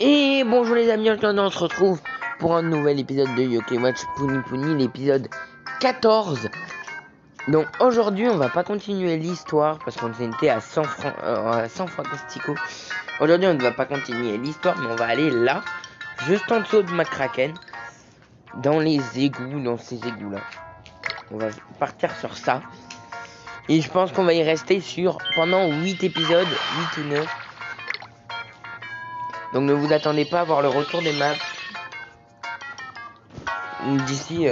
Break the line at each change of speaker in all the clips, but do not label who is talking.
Et bonjour les amis, aujourd'hui on se retrouve pour un nouvel épisode de Yokai Watch Puni Puni, l'épisode 14. Donc aujourd'hui on va pas continuer l'histoire parce qu'on était à 100 Fantastico. Aujourd'hui on ne va pas continuer l'histoire mais on va aller là, juste en dessous de McCracken, dans les égouts, dans ces égouts là. On va partir sur ça. Et je pense qu'on va y rester pendant 8 épisodes, 8 ou 9. Donc ne vous attendez pas à voir le retour des maps d'ici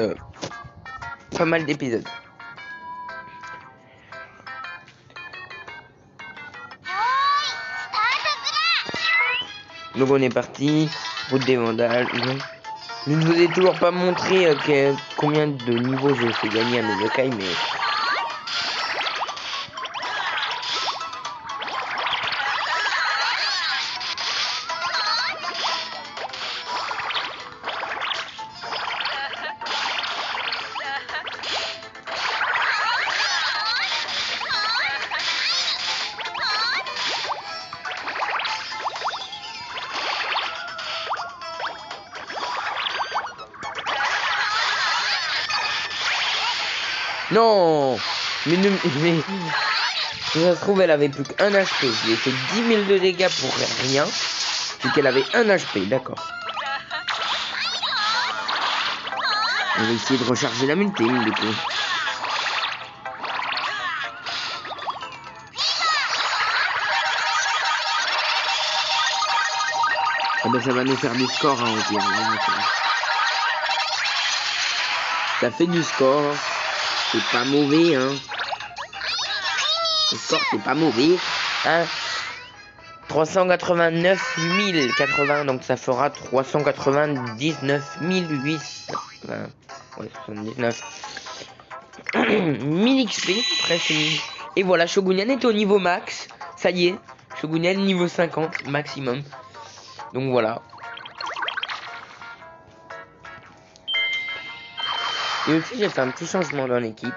pas mal d'épisodes. Donc on est parti, route des Vandales. Je ne vous ai toujours pas montré combien de niveaux j'ai fait gagner à mes yokai, mais... Non, mais si ça se trouve elle avait plus qu'un HP. Je lui ai fait 10 000 de dégâts pour rien. Vu qu'elle avait un HP, d'accord. On va essayer de recharger la multime du coup. Ah ben ça va nous faire du score hein, au pire. Ça fait du score. C'est pas mauvais, hein. Le score, c'est pas mauvais. Hein. 389 080, donc ça fera 399 800. Ouais, 79. 1000 XP, presque 1000. Et voilà, Shogunyan est au niveau max. Ça y est, Shogunyan niveau 50 maximum. Donc voilà. Et aussi j'ai fait un petit changement dans l'équipe.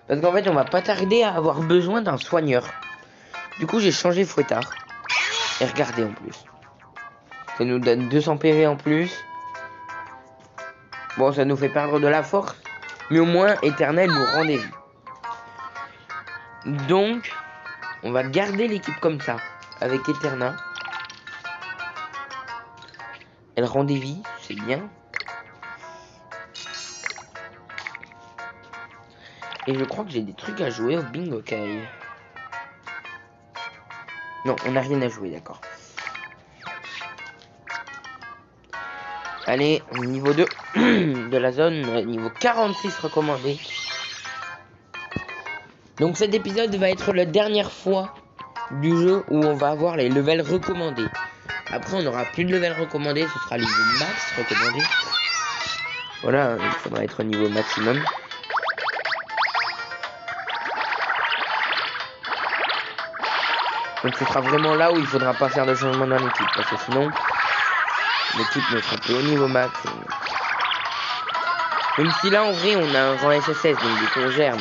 Parce qu'en fait on va pas tarder à avoir besoin d'un soigneur. Du coup j'ai changé Fouettard. Et regardez en plus. Ça nous donne 200 PV en plus. Bon ça nous fait perdre de la force. Mais au moins Éternel nous rend des vies. Donc on va garder l'équipe comme ça. Avec Eterna. Elle rend des vies, c'est bien. Et je crois que j'ai des trucs à jouer au bingo kai. Non, on n'a rien à jouer, d'accord. Allez, niveau 2 de la zone, niveau 46 recommandé. Donc cet épisode va être la dernière fois du jeu où on va avoir les levels recommandés. Après, on n'aura plus de levels recommandés, ce sera le niveau max recommandé. Voilà, il faudra être au niveau maximum. Donc ce sera vraiment là où il faudra pas faire de changement dans l'équipe. Parce que sinon, l'équipe ne sera plus au niveau max. Même si là en vrai on a un rang SSS, donc du coup on gère.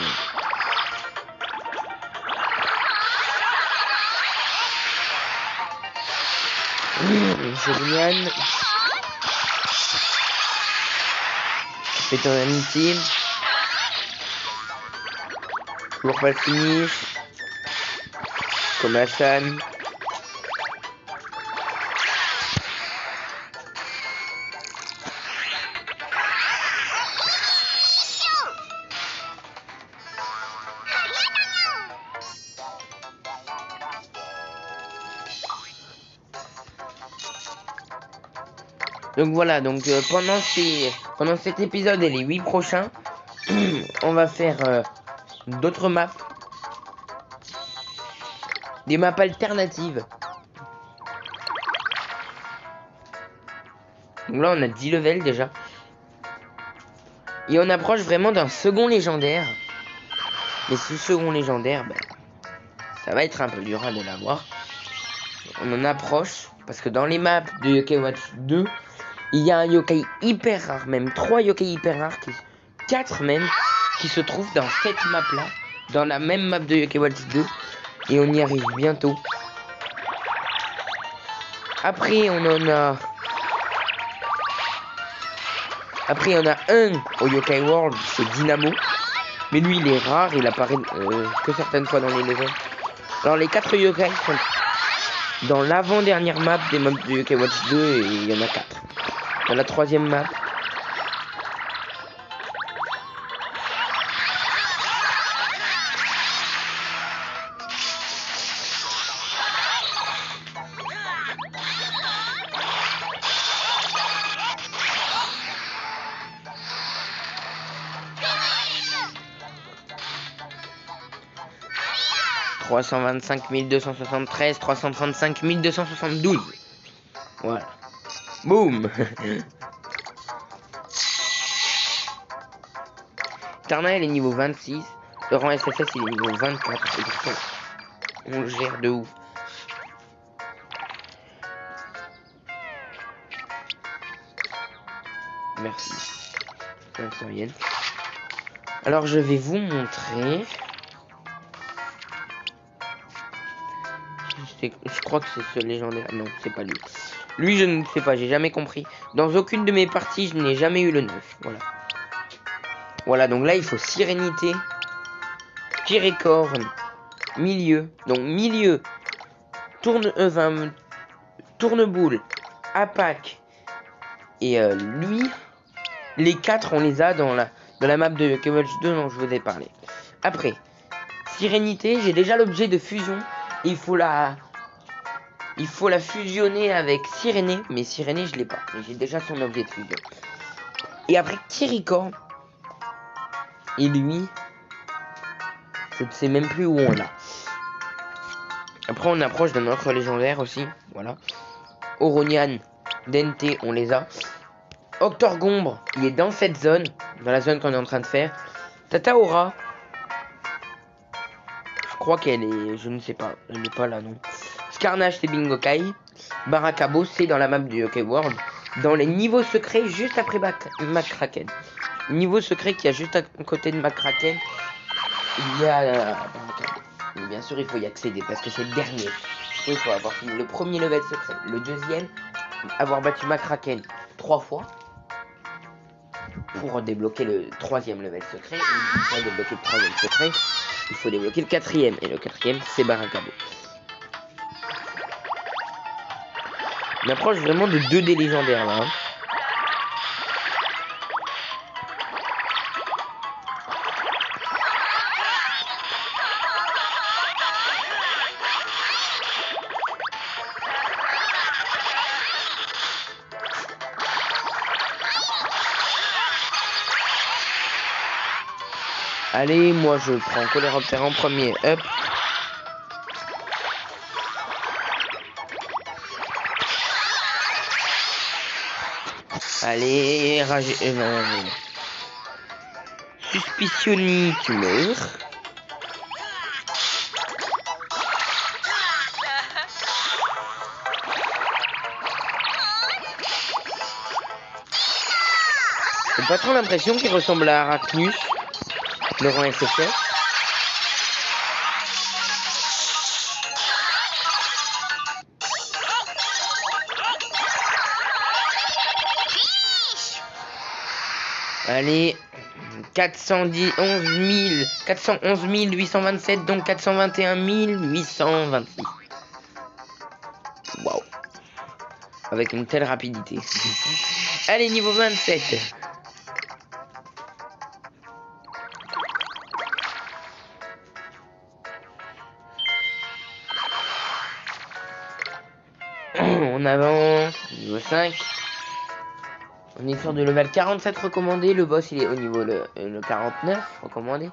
C'est génial. C'est ton amitié. Toujours pas fini. Comme Hassan. Donc voilà, donc pendant cet épisode et les 8 prochains, on va faire d'autres maps. Des maps alternatives. Donc là on a 10 levels déjà. Et on approche vraiment d'un second légendaire. Mais ce second légendaire, ben, ça va être un peu dur de l'avoir. On en approche. Parce que dans les maps de Yokai Watch 2, il y a un yokai hyper rare, même 3 yokai hyper rares, 4 même, qui se trouvent dans cette map là. Dans la même map de Yokai Watch 2. Et on y arrive bientôt. Après, on en a... Après, il y en a un au Yokai World, c'est Dynamo. Mais lui, il est rare, il apparaît que certaines fois dans les levels. Alors, les 4 yokai sont dans l'avant-dernière map des maps de Yokai Watch 2 et il y en a 4. Dans la 3e map. « 325 273, 335 272. » Voilà. Boum. Tarna, elle est niveau 26. Le rang SFS, il est niveau 24. Et pourtant, on le gère de ouf. Merci. Alors, je vais vous montrer. Je crois que c'est ce légendaire. Non, c'est pas lui. Lui, je ne sais pas, j'ai jamais compris. Dans aucune de mes parties, je n'ai jamais eu le 9. Voilà. Voilà, donc là, il faut Sérénité, Piricorne, milieu. Donc, milieu, tourneboule, Apac et lui. Les 4, on les a dans la map de Yokai Watch 2 dont je vous ai parlé. Après, Sérénité, j'ai déjà l'objet de fusion. Il faut la fusionner avec Siréné, mais Siréné je l'ai pas, mais j'ai déjà son objet de fusion. Et après Kiriko, et lui, je ne sais même plus où on l'a. Après on approche d'un autre légendaire aussi, voilà. Oronian, Dente, on les a. Octorgombre, il est dans cette zone, dans la zone qu'on est en train de faire. Tataora, je crois qu'elle est, je ne sais pas, elle n'est pas là non. Scarnage, c'est Bingokai. Barakabo, c'est dans la map du Yokai World. Dans les niveaux secrets, juste après McCracken. Niveau secret qui a juste à côté de McCracken, il y a Barakabo. Mais bien sûr, il faut y accéder parce que c'est le dernier. Il faut avoir fini le premier level secret. Le deuxième, avoir battu McCracken 3 fois. Pour débloquer le 3e level secret. Et pour débloquer le 3e secret, il faut débloquer le 4e. Et le 4e, c'est Barakabo. On approche vraiment de 2 des légendaires là. Allez, moi je prends Coléoptère en premier. Hop. Allez, Suspicioni, tu meurs. J'ai pas trop l'impression qu'il ressemble à Arachnus, le rang SFS. Allez, 411 827, donc 421 826. Waouh. Avec une telle rapidité. Allez, niveau 27. On avance, niveau 5. On est sur de level 47 recommandé. Le boss il est au niveau le 49 recommandé.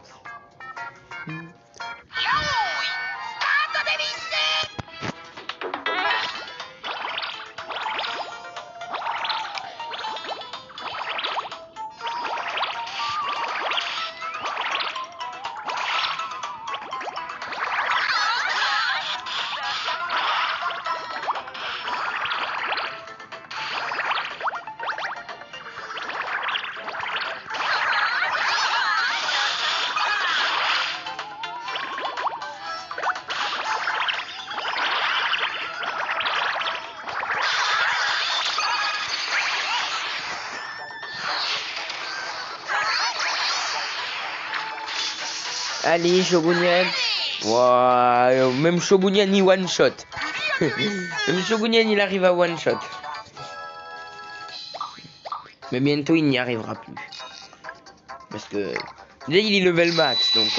Allez, Shogunyan. Waouh, même Shogunyan il one shot. Même Shogunyan il arrive à one shot. Mais bientôt il n'y arrivera plus. Parce que déjà il est level max donc.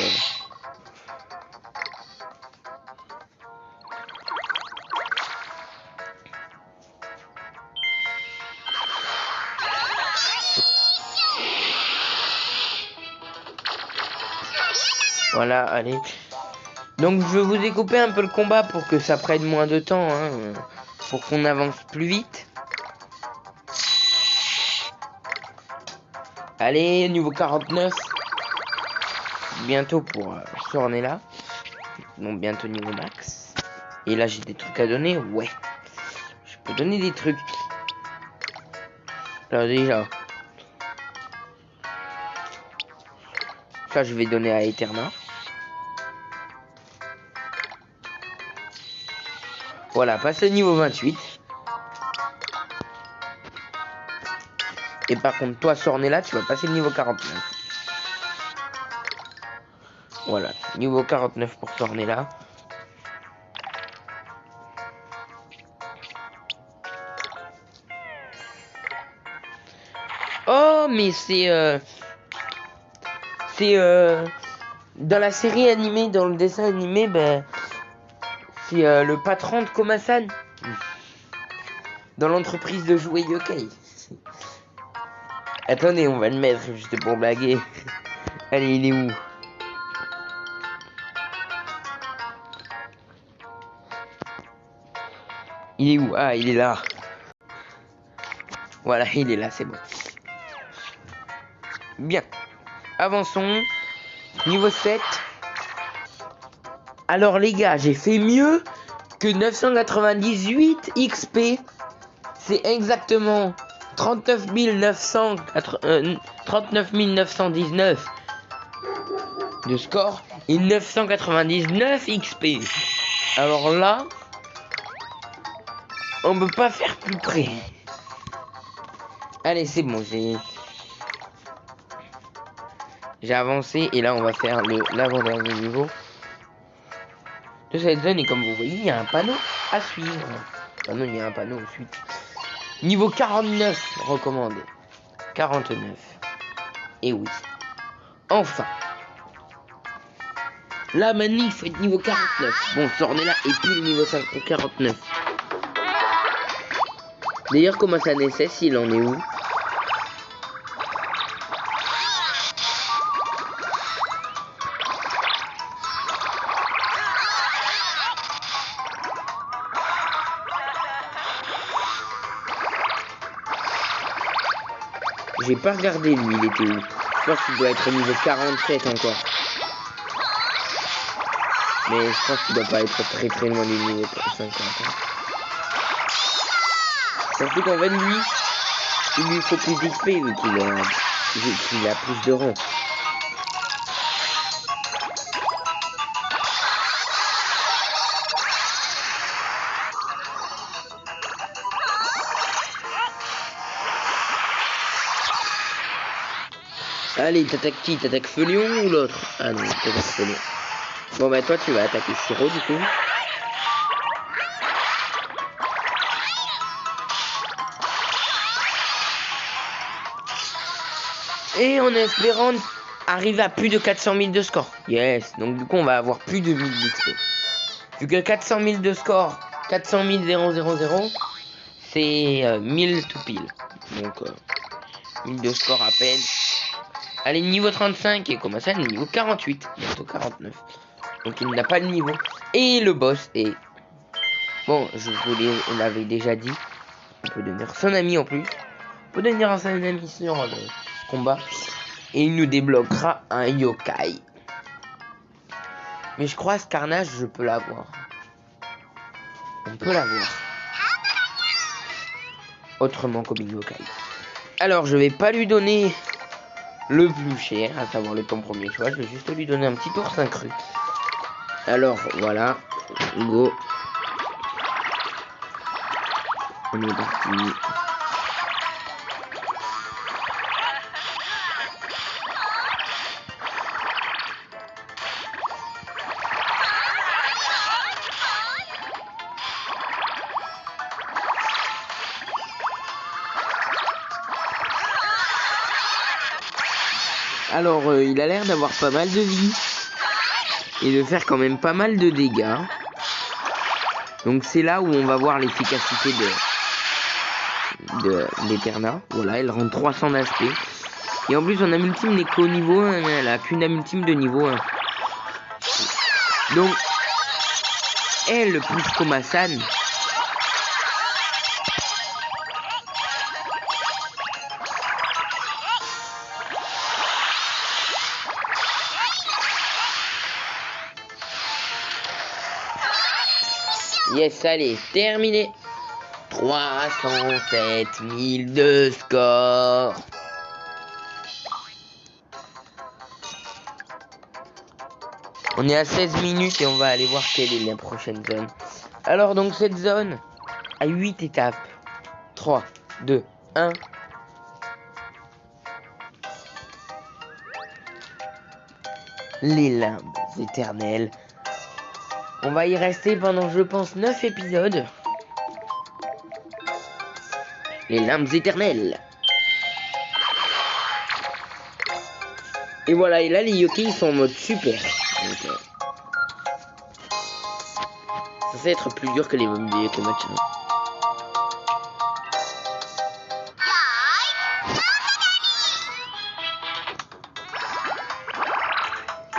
Voilà, allez. Donc je vous ai coupé un peu le combat pour que ça prenne moins de temps, hein, pour qu'on avance plus vite. Allez, niveau 49. Bientôt pour Sornella. Donc bientôt niveau max. Et là j'ai des trucs à donner, ouais. Je peux donner des trucs. Alors déjà. Ça je vais donner à Eterna. Voilà, passe le niveau 28. Et par contre, toi, Sornella, tu vas passer le niveau 49. Voilà, niveau 49 pour Sornella. Oh, mais c'est dans la série animée, dans le dessin animé, ben, c'est le patron de Komasan. Dans l'entreprise de jouets Yokai. Attendez, on va le mettre juste pour blaguer. Allez, il est où? Il est où? Ah, il est là. Voilà, il est là, c'est bon. Bien. Avançons. Niveau 7. Alors les gars, j'ai fait mieux que 998 XP. C'est exactement 39 919 de score et 999 XP. Alors là, on peut pas faire plus près. Allez, c'est bon, j'ai avancé et là on va faire l'avant-dernier niveau de cette zone. Et comme vous voyez, il y a un panneau à suivre. Ah non, il y a un panneau ensuite. Niveau 49 recommandé. 49. Et oui. Enfin. Là maintenant il faut être niveau 49. Bon, Sornella est plus le niveau 49. D'ailleurs, comment ça nécessite, il en est où? J'ai pas regardé lui, il était où? Je pense qu'il doit être niveau 47 encore. Mais je pense qu'il doit pas être très loin du niveau 50. Surtout qu'en fait lui, il lui faut plus d'XP vu qu'il a plus de rang. Allez, t'attaques qui? T'attaques Felion ou l'autre? Ah non, t'attaques Felion. Bon bah toi tu vas attaquer Siro du coup. Et en espérant arriver à plus de 400 000 de score. Yes, donc du coup on va avoir plus de 1000 d'XP. Vu que 400 000 de score, 400 000 c'est 1000 tout pile. Donc 1000 de score à peine. Allez, niveau 35 et comment ça, niveau 48, bientôt 49. Donc il n'a pas de niveau. Et le boss est... Bon, je vous l'avais déjà dit. On peut devenir son ami en plus. On peut devenir son ami sur le combat. Et il nous débloquera un yokai. Mais je crois ce carnage, je peux l'avoir. On peut l'avoir. Autrement qu'au Big Yokai. Alors, je vais pas lui donner le plus cher, à savoir le temps premier choix. Je vais juste lui donner un petit oursin cru. Alors, voilà. Go. On est parti. Alors, il a l'air d'avoir pas mal de vie. Et de faire quand même pas mal de dégâts. Donc c'est là où on va voir l'efficacité d'Eterna. Voilà, elle rend 300 d'HP. Et en plus, son âme ultime n'est qu'au niveau 1. Elle a qu'une âme ultime de niveau 1. Donc, elle, plus Komasan, yes, allez, terminé. 307 000 de score. On est à 16 minutes et on va aller voir quelle est la prochaine zone. Alors donc cette zone a 8 étapes. 3, 2, 1. Les limbes éternelles. On va y rester pendant, je pense, 9 épisodes. Les limbes éternelles. Et voilà, et là les yokai ils sont en mode super. Donc, ça va être plus dur que les mobs de yokai match.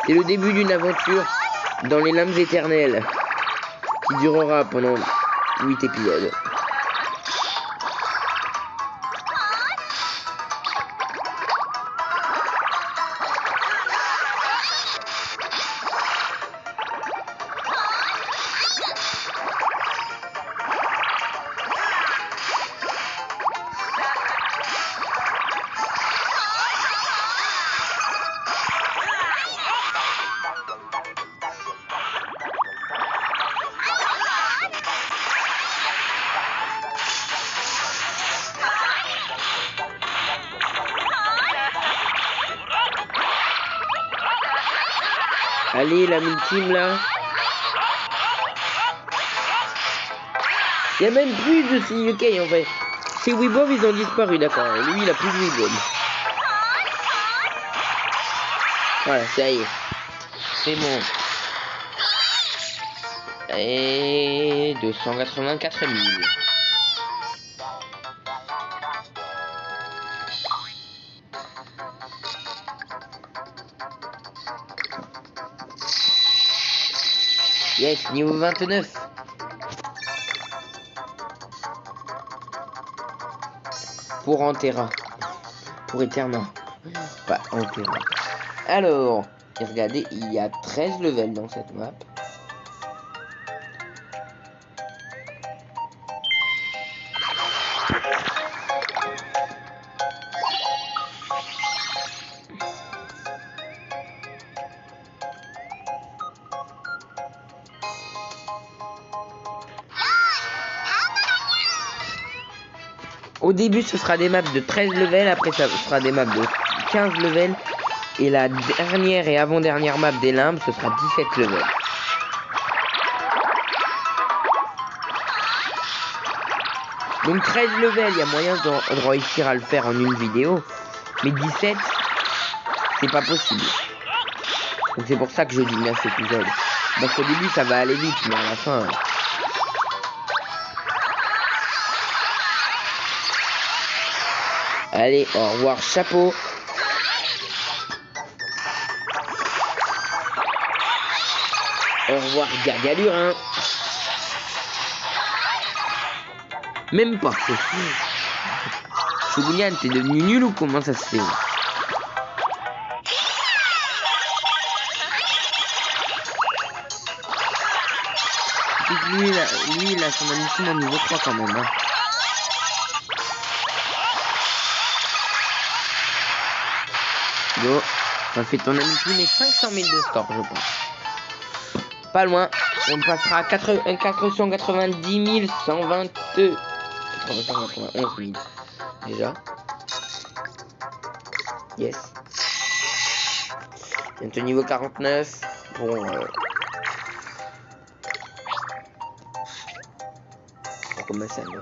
C'est le début d'une aventure dans les limbes éternelles qui durera pendant 8 épisodes. Allez, la ultime là. Il n'y a même plus de ces yokai en fait. Ces Weebob ils ont disparu, d'accord. Lui il a plus de Weebob. Voilà, ça y est. C'est bon. Et 284 000. Yes, niveau 29. Pour Antera. Pour Eterna. Pas Antera. Alors, regardez, il y a 13 levels dans cette map. Au début, ce sera des maps de 13 levels, après ça sera des maps de 15 levels. Et la dernière et avant-dernière map des limbes, ce sera 17 levels. Donc 13 levels, il y a moyen de réussir à le faire en une vidéo. Mais 17, c'est pas possible. Donc c'est pour ça que je dis 9 épisodes. Parce qu'au début, ça va aller vite, mais à la fin... Allez, au revoir, chapeau. Au revoir, Gargalurin. Même pas. Shogunyan, t'es devenu nul ou comment ça se fait? Lui, il a son amitié à niveau 3 quand même. Hein. Go. Ça fait ton amitié mais 500 000 de score, je pense. Pas loin. On passera à 490 122. 491 000. Déjà. Yes. Bientôt niveau 49. Pour comment ça va.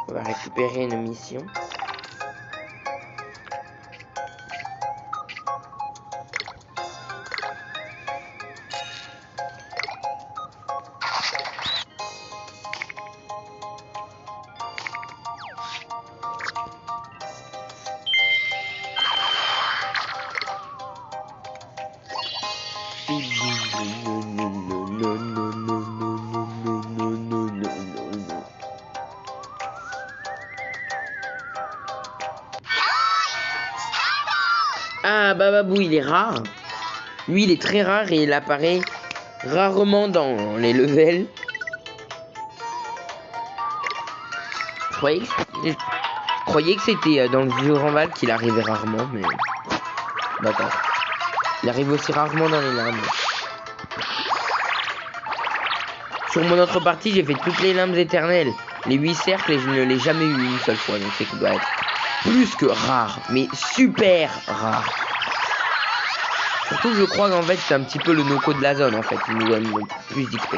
On va récupérer une mission. Ah, Bababou, il est rare. Lui, il est très rare et il apparaît rarement dans les levels. Je croyais que c'était dans le vieux Ramval qu'il arrivait rarement, mais... D'accord. Il arrive aussi rarement dans les limbes. Sur mon autre partie, j'ai fait toutes les limbes éternelles. Les 8 cercles et je ne l'ai jamais eu une seule fois. Donc c'est qu'il doit être plus que rare, mais super rare. Surtout je crois qu'en fait c'est un petit peu le Noko de la zone en fait. Il nous donne plus d'XP.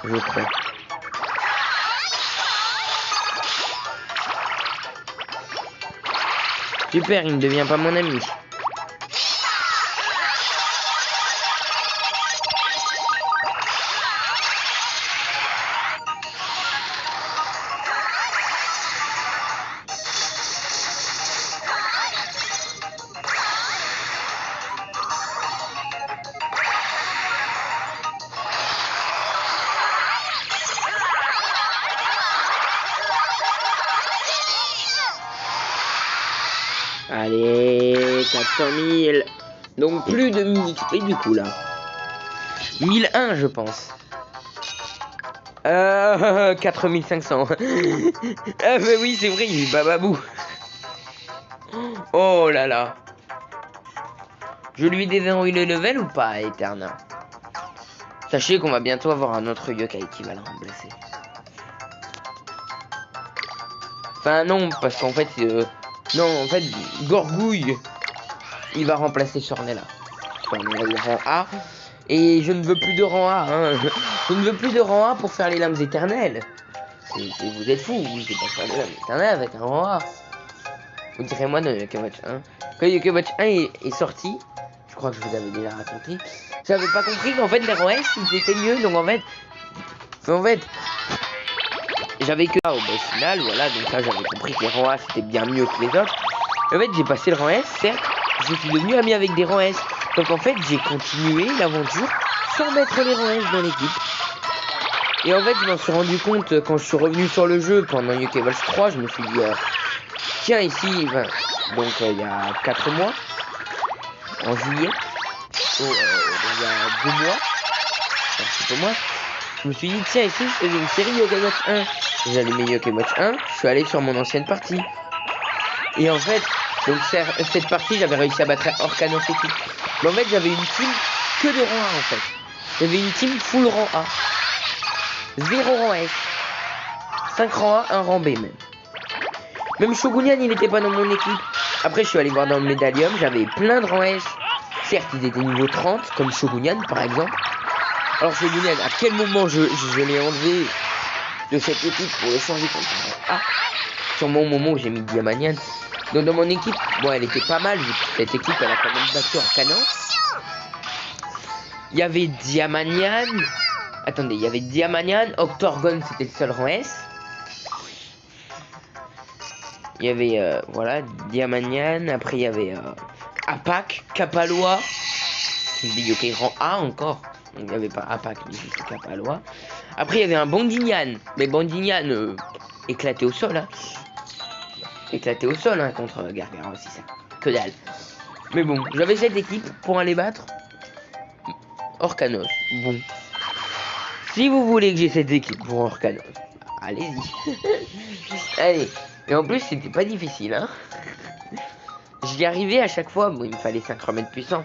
Je crois. Super, il ne devient pas mon ami. Allez, 400 000. Donc plus de 1000 XP du coup là. 1001 je pense. 4500. Ah mais oui c'est vrai, il est Bababou. Oh là là. Je lui déverrouille le level ou pas, Eterna? Sachez qu'on va bientôt avoir un autre yokai qui va le remplacer. Enfin non, parce qu'en fait... non, en fait, Gorgouille, il va remplacer Sornella. Sornella est rang A. Et je ne veux plus de rang A. Hein. Je ne veux plus de rang A pour faire les lames éternelles. Vous êtes fous, vous n'allez pas faire les lames éternelles avec un rang A. Vous direz moi de Yokai-Watch 1. Quand Yokai-Watch 1 est sorti, je crois que je vous avais déjà raconté, j'avais pas compris qu'en fait les rangs S ils étaient mieux. Donc en fait j'avais que A au boss final, voilà, donc là j'avais compris que les rangs A c'était bien mieux que les autres. En fait j'ai passé le rang S, certes, je suis devenu ami avec des rangs S. Donc en fait j'ai continué l'aventure sans mettre les rangs S dans l'équipe. Et en fait je m'en suis rendu compte quand je suis revenu sur le jeu pendant Yokai-Watch 3, je me suis dit tiens ici, donc il y a 4 mois, en juillet, donc il y a 2 mois, un petit peu moins. Je me suis dit, tiens, ici, je faisais une série Yokai-Watch 1. J'ai allumé Yokai-Watch 1, je suis allé sur mon ancienne partie. Et en fait, donc cette partie, j'avais réussi à battre Orkanos et tout. Mais en fait, j'avais une team que de rang A, en fait. J'avais une team full rang A. 0 rang S. 5 rangs A, 1 rang B même. Même Shogunian, il n'était pas dans mon équipe. Après, je suis allé voir dans le Médalium, j'avais plein de rangs S. Certes, ils étaient niveau 30, comme Shogunian, par exemple. Alors Shogunian, à quel moment je l'ai enlevé de cette équipe pour le changer contre A? Sûrement au moment où j'ai mis Diamanian. Donc dans mon équipe, bon elle était pas mal, vu que cette équipe elle a quand même battu Orkanos. Il y avait Diamanian. Attendez, il y avait Diamanian, Octorgon c'était le seul rang S. Il y avait voilà, Diamanian, après il y avait Apak, Kapaloa. Des yokai rang A encore. Il n'y avait pas Apak, mais juste Kapaloa. Après, il y avait un Bondignan. Mais Bondignan éclaté au sol. Hein. Éclaté au sol hein, contre Gargara aussi, ça. Que dalle. Mais bon, j'avais cette équipe pour aller battre Orkanos. Bon. Si vous voulez que j'ai cette équipe pour Orkanos, allez-y. Allez. Et en plus, c'était pas difficile. Hein. J'y arrivais à chaque fois. Bon, il me fallait 5 remèdes puissants.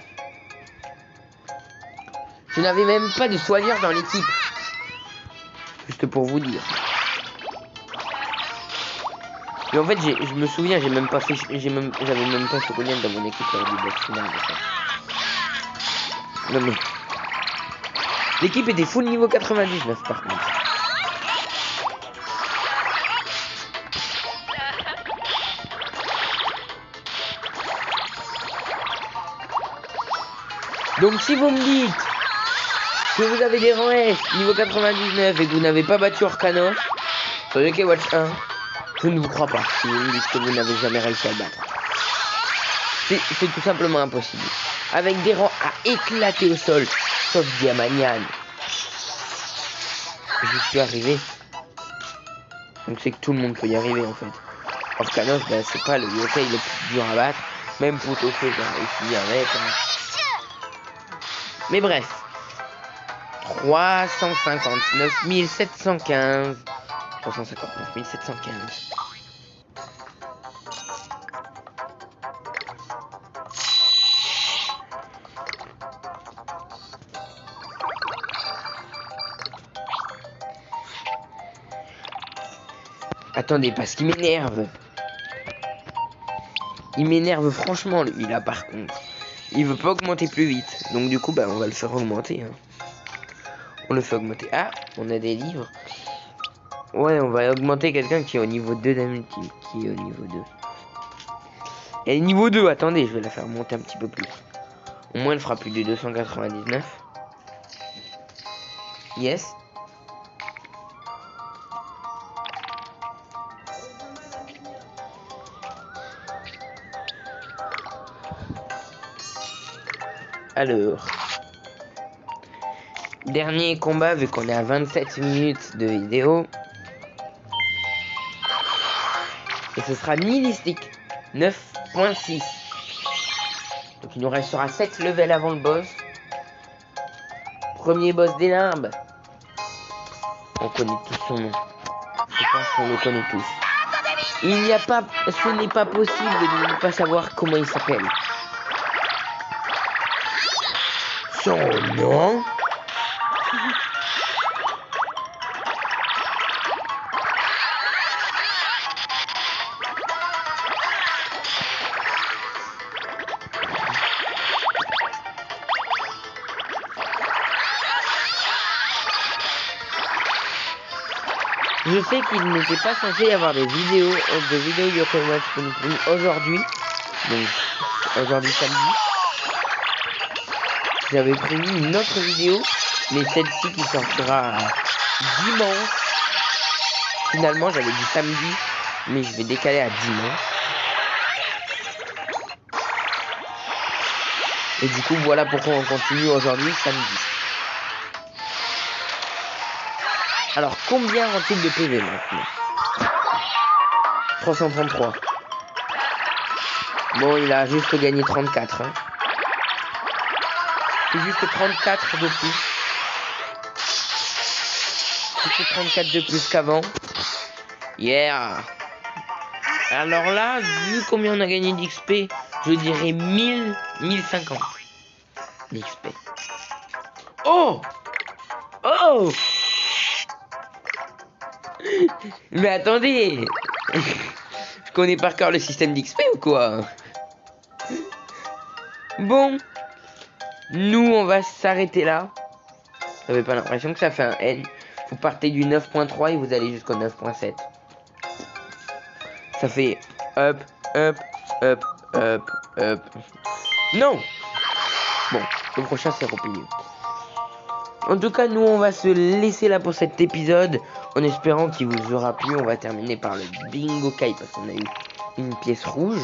Je n'avais même pas de soigneur dans l'équipe. Juste pour vous dire. Et en fait, je me souviens, j'avais même pas Shogunian dans mon équipe lors du boss final. Non mais... L'équipe était full niveau 99 par contre. Donc si vous me dites que vous avez des rangs S niveau 99 et que vous n'avez pas battu Orkanos sur Yokai-Watch 1, je ne vous crois pas si vous me dites que vous n'avez jamais réussi à le battre. C'est tout simplement impossible. Avec des rangs à éclater au sol, sauf Diamanian. Je suis arrivé. Donc c'est que tout le monde peut y arriver en fait. Orkanos, bah, c'est pas le yokai le plus dur à battre. Même Pot-au-feu, j'ai réussi avec. Hein. Mais bref. 359 715. 359 715. Attendez, parce qu'il m'énerve. Il m'énerve franchement, lui, là, par contre. Il veut pas augmenter plus vite. Donc, du coup, bah, on va le faire augmenter. Hein. On le fait augmenter. Ah, on a des livres. Ouais, on va augmenter quelqu'un qui est au niveau 2 d'amitié. Qui est au niveau 2. Elle est niveau 2, attendez, je vais la faire monter un petit peu plus. Au moins, elle fera plus de 299. Yes. Alors, dernier combat vu qu'on est à 27 minutes de vidéo. Et ce sera nihilistique 9.6. Donc il nous restera 7 levels avant le boss. Premier boss des limbes. On connaît tous son nom. Je pense qu'on le connaît tous. Il n'y a pas, ce n'est pas possible de ne pas savoir comment il s'appelle. Son nom. Je sais qu'il n'était pas censé y avoir des vidéos Yokai Watch Pony aujourd'hui. Donc aujourd'hui samedi. J'avais prévu une autre vidéo, mais celle-ci qui sortira dimanche. Finalement j'avais dit samedi, mais je vais décaler à dimanche. Et du coup voilà pourquoi on continue aujourd'hui samedi. Alors, combien rend-il de PV maintenant? 333. Bon, il a juste gagné 34. Hein. C'est juste 34 de plus. Juste 34 de plus qu'avant. Yeah. Alors là, vu combien on a gagné d'XP, je dirais 1050 d'XP. Oh! Oh! Mais attendez, je connais par cœur le système d'XP ou quoi? Bon, nous on va s'arrêter là. Vous n'avez pas l'impression que ça fait un N? Vous partez du 9.3 et vous allez jusqu'au 9.7. Ça fait up, up, up, up, up. Non. Bon, le prochain c'est Roupillon. En tout cas, nous, on va se laisser là pour cet épisode. En espérant qu'il vous aura plu. On va terminer par le Bingo Kai. Parce qu'on a eu une pièce rouge.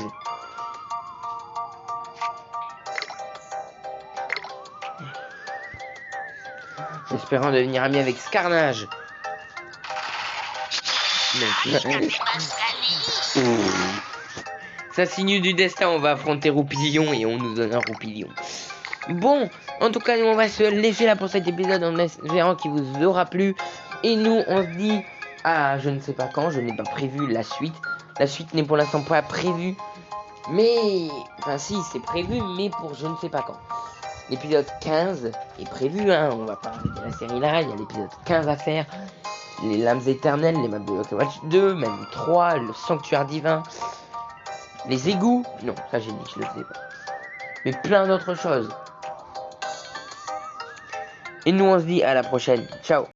Espérant devenir ami avec Scarnage. Ça signe du destin. On va affronter Roupillon. Et on nous donne un Roupillon. Bon, en tout cas, nous, on va se laisser là pour cet épisode en espérant qu'il vous aura plu. Et nous, on se dit à je ne sais pas quand, je n'ai pas prévu la suite. La suite n'est pour l'instant pas prévue. Mais, enfin si, c'est prévu, mais pour je ne sais pas quand. L'épisode 15 est prévu, hein. On va parler de la série là, il y a l'épisode 15 à faire. Les lames éternelles, les maps de Yokai Watch 2, même 3, le sanctuaire divin. Les égouts, non, ça j'ai dit, je le faisais pas. Mais plein d'autres choses. Et nous on se dit à la prochaine. Ciao.